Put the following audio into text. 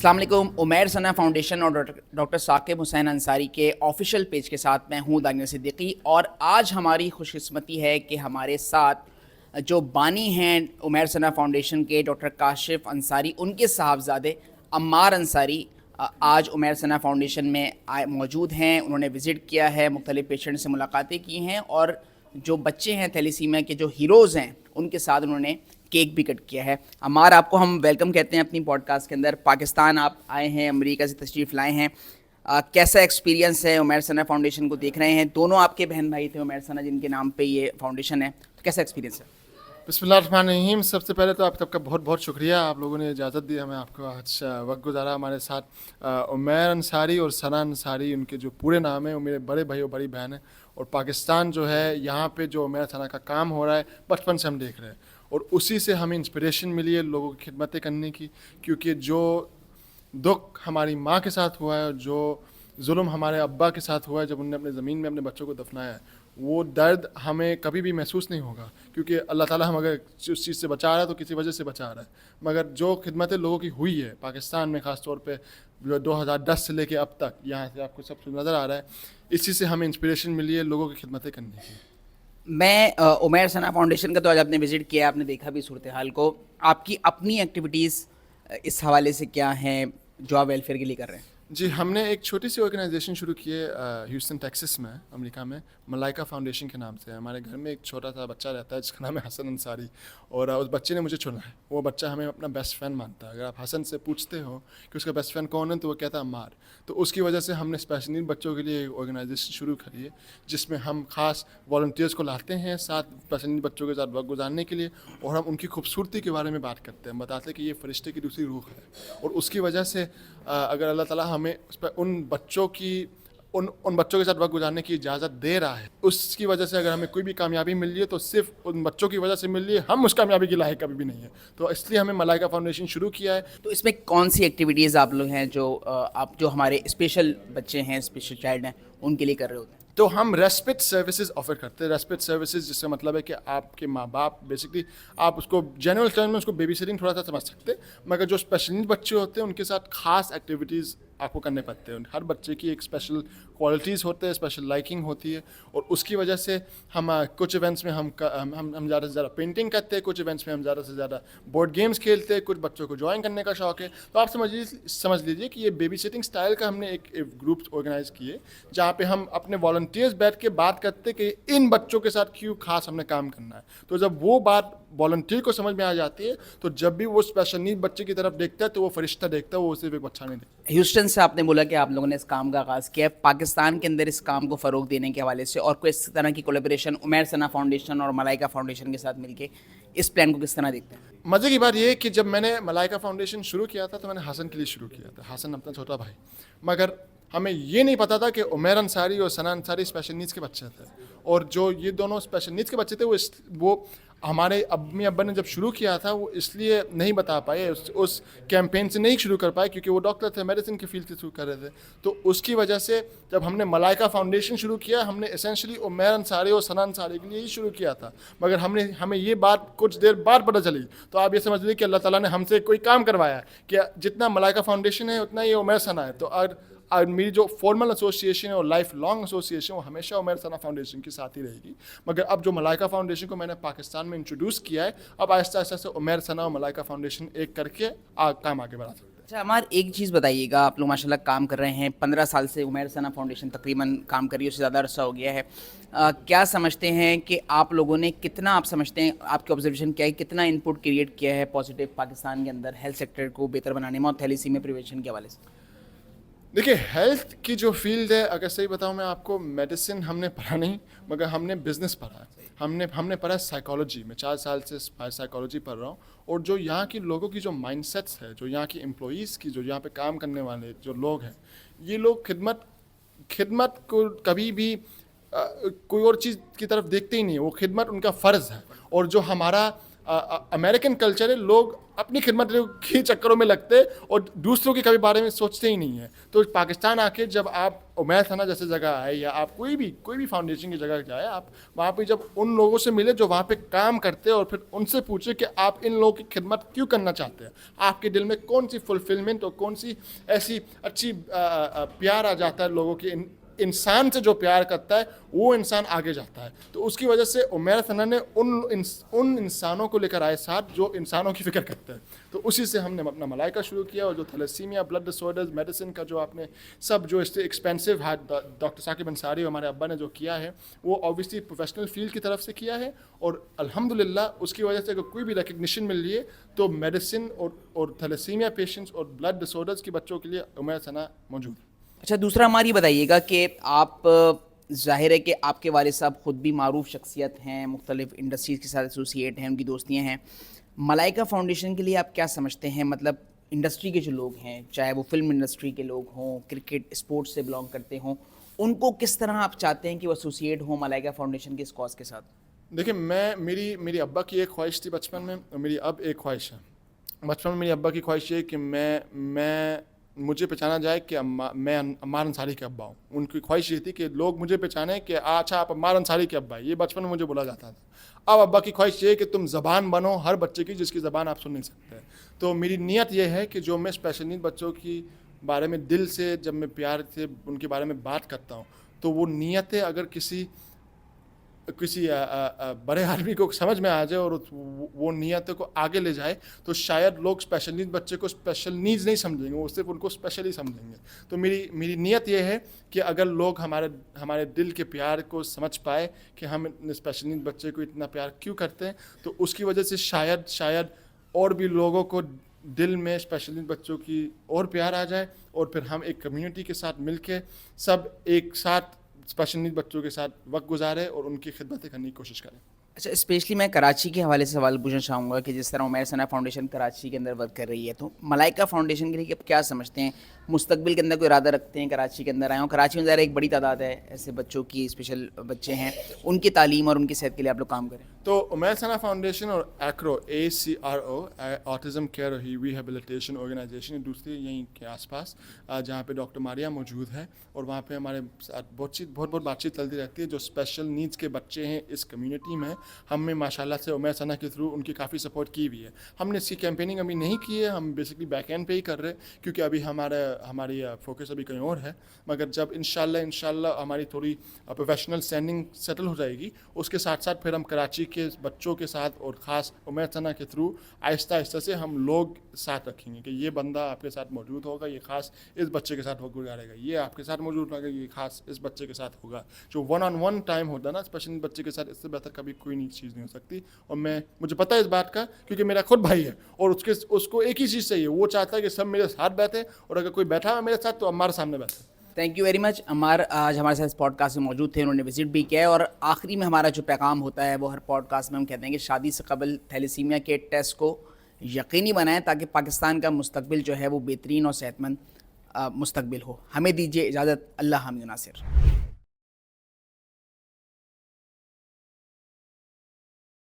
अस्सलाम वालेकुम। उमैर सना फाउंडेशन और डॉक्टर साकिब हुसैन अंसारी के ऑफिशियल पेज के साथ मैं हूँ दानिया सिद्दीकी, और आज हमारी खुशकिस्मती है कि हमारे साथ जो बानी हैं उमैर सना फाउंडेशन के डॉक्टर काशिफ अंसारी, उनके साहबजादे अम्मार अंसारी आज उमैर सना फाउंडेशन में मौजूद हैं। उन्होंने विज़िट किया है, मुख्तलिफ़ पेशेंट से मुलाकातें की हैं, और जो बच्चे हैं थैलीसीमिया के जो हीरोज़ हैं उनके साथ उन्होंने केक भी कट किया है। अमार, आपको हम वेलकम कहते हैं अपनी पॉडकास्ट के अंदर। पाकिस्तान आप आए हैं, अमेरिका से तशरीफ़ लाए हैं, कैसा एक्सपीरियंस है? उमैर सना फाउंडेशन को देख रहे हैं, दोनों आपके बहन भाई थे उमैर सना जिनके नाम पे ये फाउंडेशन है, तो कैसा एक्सपीरियंस है? बिस्मिल्लाहिर्रहमानिर्रहीम। सबसे पहले तो आप सबका बहुत बहुत शुक्रिया, आप लोगों ने इजाज़त दी हमें आपको आज वक्त गुजारा हमारे साथ। उमैर अंसारी और सना अंसारी उनके जो पूरे नाम है, वो मेरे बड़े भाई और बड़ी बहन है। और पाकिस्तान जो है, यहाँ पे जो उमैर सना का काम हो रहा है बचपन से हम देख रहे हैं, और उसी से हमें इंस्पिरेशन मिली है लोगों की खिदमतें करने की। क्योंकि जो दुख हमारी माँ के साथ हुआ है और जो जुल्म हमारे अब्बा के साथ हुआ है जब उन्होंने अपने ज़मीन में अपने बच्चों को दफनाया है, वो दर्द हमें कभी भी महसूस नहीं होगा। क्योंकि अल्लाह ताला हम अगर उस चीज़ से बचा रहा है तो किसी वजह से बचा रहा है। मगर जो खिदमतें लोगों की हुई है पाकिस्तान में, ख़ास तौर पे 2010 से लेके अब तक, यहाँ से आपको सब नज़र आ रहा है, इस चीज़ से हमें इंस्पिरेशन मिली है लोगों की खिदमतें करने की। मैं उमैर सना फाउंडेशन का तो आज आपने विज़िट किया, आपने देखा भी सूरत हाल को। आपकी अपनी एक्टिविटीज़ इस हवाले से क्या हैं जो आप वेलफेयर के लिए कर रहे हैं? जी, हमने एक छोटी सी ऑर्गेनाइजेशन शुरू की है ह्यूस्टन टेक्सास में, अमेरिका में, मलाइका फाउंडेशन के नाम से। हमारे घर में एक छोटा सा बच्चा रहता है जिसका नाम है हसन अंसारी, और उस बच्चे ने मुझे चुना है। वो बच्चा हमें अपना बेस्ट फ्रेंड मानता है। अगर आप हसन से पूछते हो कि उसका बेस्ट फ्रेंड कौन है, तो वो कहता है अम्मार। तो उसकी वजह से हमने स्पेशल नीड बच्चों के लिए एक ऑर्गेनाइजेशन शुरू करी है, जिसमें हम खास वॉलंटियर्स को लाते हैं साथ स्पेशल नीड बच्चों के साथ वक्त गुजारने के लिए, और हम उनकी खूबसूरती के बारे में बात करते हैं। हम बताते हैं कि ये फरिश्ते की दूसरी रूह है, और उसकी वजह से अगर अल्लाह ताला हमें उस पर उन बच्चों के साथ वक्त गुजारने की इजाज़त दे रहा है, उसकी वजह से अगर हमें कोई भी कामयाबी मिल रही है तो सिर्फ उन बच्चों की वजह से मिल रही है। हम उस कामयाबी के लायक कभी भी नहीं है, तो इसलिए हमें मलाइका फाउंडेशन शुरू किया है। तो इसमें कौन सी एक्टिविटीज़ आप लोग हैं जो आप जो हमारे स्पेशल बच्चे हैं, स्पेशल चाइल्ड हैं, उनके लिए कर रहे होते हैं? तो हम रेस्पिट सर्विसेज ऑफर करते हैं। रेस्पिट सर्विसेज जिसका मतलब है कि आपके माँ बाप, बेसिकली आप उसको जनरल टर्म में उसको बेबी सिटिंग थोड़ा सा समझ सकते हैं, मगर जो स्पेशल नीड बच्चे होते हैं उनके साथ खास एक्टिविटीज़ आपको करने पड़ते हैं। हर बच्चे की एक स्पेशल क्वालिटीज़ होते हैं, स्पेशल लाइकिंग होती है, और उसकी वजह से हम कुछ इवेंट्स में हम ज़्यादा से ज़्यादा पेंटिंग करते हैं, कुछ इवेंट्स में हम ज़्यादा से ज़्यादा बोर्ड गेम्स खेलते हैं, कुछ बच्चों को ड्राइंग करने का शौक़ है। तो आप समझ लीजिए कि ये बेबी सिटिंग स्टाइल का हमने एक ग्रुप ऑर्गेनाइज़ किए, जहाँ पे हम अपने वॉलंटियर्स बैठ के बात करते कि इन बच्चों के साथ क्यों खास हमने काम करना है। तो जब वो बात वॉलंटियर को समझ में आ जाती है, तो जब भी वो स्पेशल नीड बच्चे की तरफ देखता है तो वो फरिश्ता देखता है, वो सिर्फ एक बच्चा नहीं देखता। ह्यूस्टन से आपने बोला कि आप लोगों ने इस काम का आगाज़ किया है। पाकिस्तान के अंदर इस काम को फ़रोग देने के हवाले से और कोई इस तरह की कोलैबोरेशन उमैर सना फाउंडेशन और मलाइका फाउंडेशन के साथ मिलके इस प्लान को किस तरह देखते हैं? मज़े की बात ये कि जब मैंने मलाइका फाउंडेशन शुरू किया था तो मैंने हसन के लिए शुरू किया था। हसन अपना छोटा भाई, मगर हमें ये नहीं पता था कि उमैर अंसारी और सना अंसारी स्पेशल नीड्स के बच्चे थे, और जो ये दोनों स्पेशल नीड्स के बच्चे थे वो हमारे अम्मी अब्बा ने जब शुरू किया था वो इसलिए नहीं बता पाए, उस कैंपेन से नहीं शुरू कर पाए क्योंकि वो डॉक्टर थे, मेडिसिन की फील्ड से शुरू कर रहे थे। तो उसकी वजह से जब हमने मलाइका फाउंडेशन शुरू किया, हमने एसेंशली उमैर अंसारी और सना अंसारी के लिए ही शुरू किया था। मगर हमें ये बात कुछ देर बाद पता चली, तो आप ये समझ लीजिए कि अल्लाह ताला ने हमसे कोई काम करवाया है कि जितना मलाइका फाउंडेशन है उतना ये उमैर सना है। तो और मेरी जो फॉर्मल एसोसिएशन है और लाइफ लॉन्ग एसोसिएशन, वो हमेशा उमैर सना फाउंडेशन के साथ ही रहेगी। मगर अब जो मलाइका फाउंडेशन को मैंने पाकिस्तान में इंट्रोड्यूस किया है, अब आहिस्ता आहिस्ता से उमैर सना और मलाइका फाउंडेशन एक करके काम आगे बढ़ा सकते हैं। अच्छा हमार, एक चीज़ बताइएगा, आप लोग माशाल्लाह काम कर रहे हैं, 15 साल से उमैर सना फाउंडेशन तकरीबन काम कर रही है, उससे ज़्यादा अरसा हो गया है। क्या समझते हैं कि आप लोगों ने कितना, आप समझते हैं, आपके ऑब्जर्वेशन क्या है, कितना इनपुट क्रिएट किया है पॉजिटिव पाकिस्तान के अंदर हेल्थ सेक्टर को बेहतर बनाने में और थैलीसीमिया प्रिवेंशन के हवाले से? देखिए, हेल्थ की जो फील्ड है, अगर सही बताऊं मैं आपको, मेडिसिन हमने पढ़ा नहीं, मगर हमने बिज़नेस पढ़ा है। हमने पढ़ा साइकोलॉजी में, 4 साल से साइकोलॉजी पढ़ रहा हूँ, और जो यहाँ की लोगों की जो माइंडसेट्स है, जो यहाँ की एम्प्लॉइज़ की, जो यहाँ पे काम करने वाले जो लोग हैं, ये लोग खिदमत को कभी भी कोई और चीज़ की तरफ देखते ही नहीं है। वो खिदमत उनका फ़र्ज़ है, और जो हमारा अमेरिकन कल्चर है, लोग अपनी खिदमत के चक्करों में लगते और दूसरों के कभी बारे में सोचते ही नहीं है। तो पाकिस्तान आके जब आप उमैर सना जैसे जगह आए या आप कोई भी फाउंडेशन की जगह जाए, आप वहाँ पे जब उन लोगों से मिले जो वहाँ पे काम करते हैं और फिर उनसे पूछे कि आप इन लोगों की खिदमत क्यों करना चाहते हैं, आपके दिल में कौन सी फुलफिलमेंट और कौन सी ऐसी अच्छी प्यार आ जाता है लोगों के इंसान से जो प्यार करता है वो इंसान आगे जाता है। तो उसकी वजह से उमैर सना ने उन इंसानों को लेकर आए साथ जो इंसानों की फ़िक्र करते हैं। तो उसी से हमने अपना मलाइका शुरू किया और जो थैलेसीमिया, ब्लड डिसऑर्डर्स, मेडिसिन का जो आपने सब जो इससे एक्सपेंसिव है, डॉक्टर साकिब अंसारी हमारे अब्बा ने जो किया है वो ऑब्वियसली प्रोफेशनल फील्ड की तरफ से किया है और अल्हम्दुलिल्लाह उसकी वजह से अगर कोई भी रिकग्निशन मिल रही है तो मेडिसिन और थैलेसीमिया पेशेंट्स और ब्लड डिसऑर्डर्स के बच्चों के लिए उमैर सना मौजूद है। अच्छा, दूसरा हमारी बताइएगा कि आप ज़ाहिर है कि आपके वालिद साहब ख़ुद भी मारूफ शख्सियत हैं, मुख्तलिफ़ इंडस्ट्रीज़ के साथ एसोसिएट हैं, उनकी दोस्तियाँ हैं। मलाइका फ़ाउंडेशन के लिए आप क्या समझते हैं? मतलब इंडस्ट्री के जो लोग हैं, चाहे वो फिल्म इंडस्ट्री के लोग हों, क्रिकेट स्पोर्ट्स से बिलोंग करते हों, उनको किस तरह आप चाहते हैं कि वो एसोसिएट हों मलाइका फ़ाउंडेशन के इस कॉज के साथ? देखिए, मेरी अब्बा की एक ख्वाहिश थी बचपन में और मेरी अब एक ख्वाहिश है। बचपन में मेरी अब्बा की ख्वाहिश ये कि मुझे पहचाना जाए कि मैं अम्मार अंसारी के अब्बा हूँ। उनकी ख्वाहिश ये थी कि लोग मुझे पहचाने कि अच्छा आप अम्मार अंसारी के अब्बा है। ये बचपन में मुझे बोला जाता था। अब अब्बा की ख्वाहिश ये है कि तुम ज़बान बनो हर बच्चे की जिसकी ज़बान आप सुन नहीं सकते। तो मेरी नीयत ये है कि जो मैं स्पेशल नीड बच्चों की बारे में दिल से जब मैं प्यार से उनके बारे में बात करता हूँ तो वो नीयतें अगर किसी बड़े आदमी को समझ में आ जाए और वो नीयतों को आगे ले जाए तो शायद लोग स्पेशल नीड बच्चे को स्पेशल नीड्स नहीं समझेंगे, वो सिर्फ उनको स्पेशल ही समझेंगे। तो मेरी नीयत ये है कि अगर लोग हमारे दिल के प्यार को समझ पाए कि हम स्पेशल नीड बच्चे को इतना प्यार क्यों करते हैं, तो उसकी वजह से शायद और भी लोगों को दिल में स्पेशल नीड बच्चों की और प्यार आ जाए और फिर हम एक कम्युनिटी के साथ मिलके सब एक साथ स्पेशल नीड बच्चों के साथ वक्त गुजारें और उनकी खिदमतें करने की कोशिश करें। अच्छा, स्पेशली मैं कराची के हवाले से सवाल पूछना चाहूँगा कि जिस तरह उमैर सना फाउंडेशन कराची के अंदर वर्क कर रही है, तो मलाइका फाउंडेशन के लिए आप क्या समझते हैं? मुस्तकबिल के अंदर कोई इरादा रखते हैं कराची के अंदर आए हों? कराची में ज़रा एक बड़ी तादाद है ऐसे बच्चों की, स्पेशल बच्चे हैं, उनकी तालीम और उनकी सेहत के लिए आप लोग काम करें। तो उमैर सना फाउंडेशन और ACRO autism care rehabilitation organisation दूसरी यहीं के आसपास जहाँ पे डॉक्टर मारिया मौजूद है और वहाँ पे हमारे साथ बहुत बातचीत चलती रहती है। जो स्पेशल नीड्स के बच्चे हैं इस कम्युनिटी में, हमने माशाल्लाह से उमैर सना के थ्रू उनकी काफ़ी सपोर्ट की हुई है। हमने इसकी कैंपेनिंग अभी नहीं की है, हम बेसिकली बैक एंड पे ही कर रहे हैं क्योंकि अभी हमारी फोकस अभी कहीं और है। मगर जब इंशाल्लाह हमारी थोड़ी प्रोफेशनल स्टैंडिंग सेटल हो जाएगी, उसके साथ साथ फिर हम कराची के बच्चों के साथ और ख़ास उमैर सना के थ्रू आहिस्ता से हम लोग साथ रखेंगे कि ये बंदा आपके साथ मौजूद होगा, ये ख़ास इस बच्चे के साथ वक्त गुजारेगा, ये आपके साथ मौजूद होगा, ये ख़ास इस बच्चे के साथ होगा। जो 1-on-1 टाइम होता है ना स्पेशल बच्चे के साथ, इससे बेहतर कभी कोई चीज़ नहीं हो सकती। और मुझे पता है इस बात का क्योंकि मेरा खुद भाई है और उसको एक ही चीज़ चाहिए, वो चाहता है कि सब मेरे साथ बैठे और अगर कोई बैठा है मेरे साथ तो हमारे सामने बैठे। Thank you very much. Ammar आज हमारे साथ इस पॉडकास्ट में मौजूद थे, उन्होंने विजिट भी किया है और आखिरी में हमारा जो पैगाम होता है वो हर पॉडकास्ट में हम कहते हैं कि शादी से कबल थैलेसीमिया के टेस्ट को यकीनी बनाएं ताकि पाकिस्तान का मुस्तकबिल जो है वो बेहतरीन और सेहतमंद मुस्तकबिल हो। हमें दीजिए इजाज़त। अल्लाह हामी नासिर।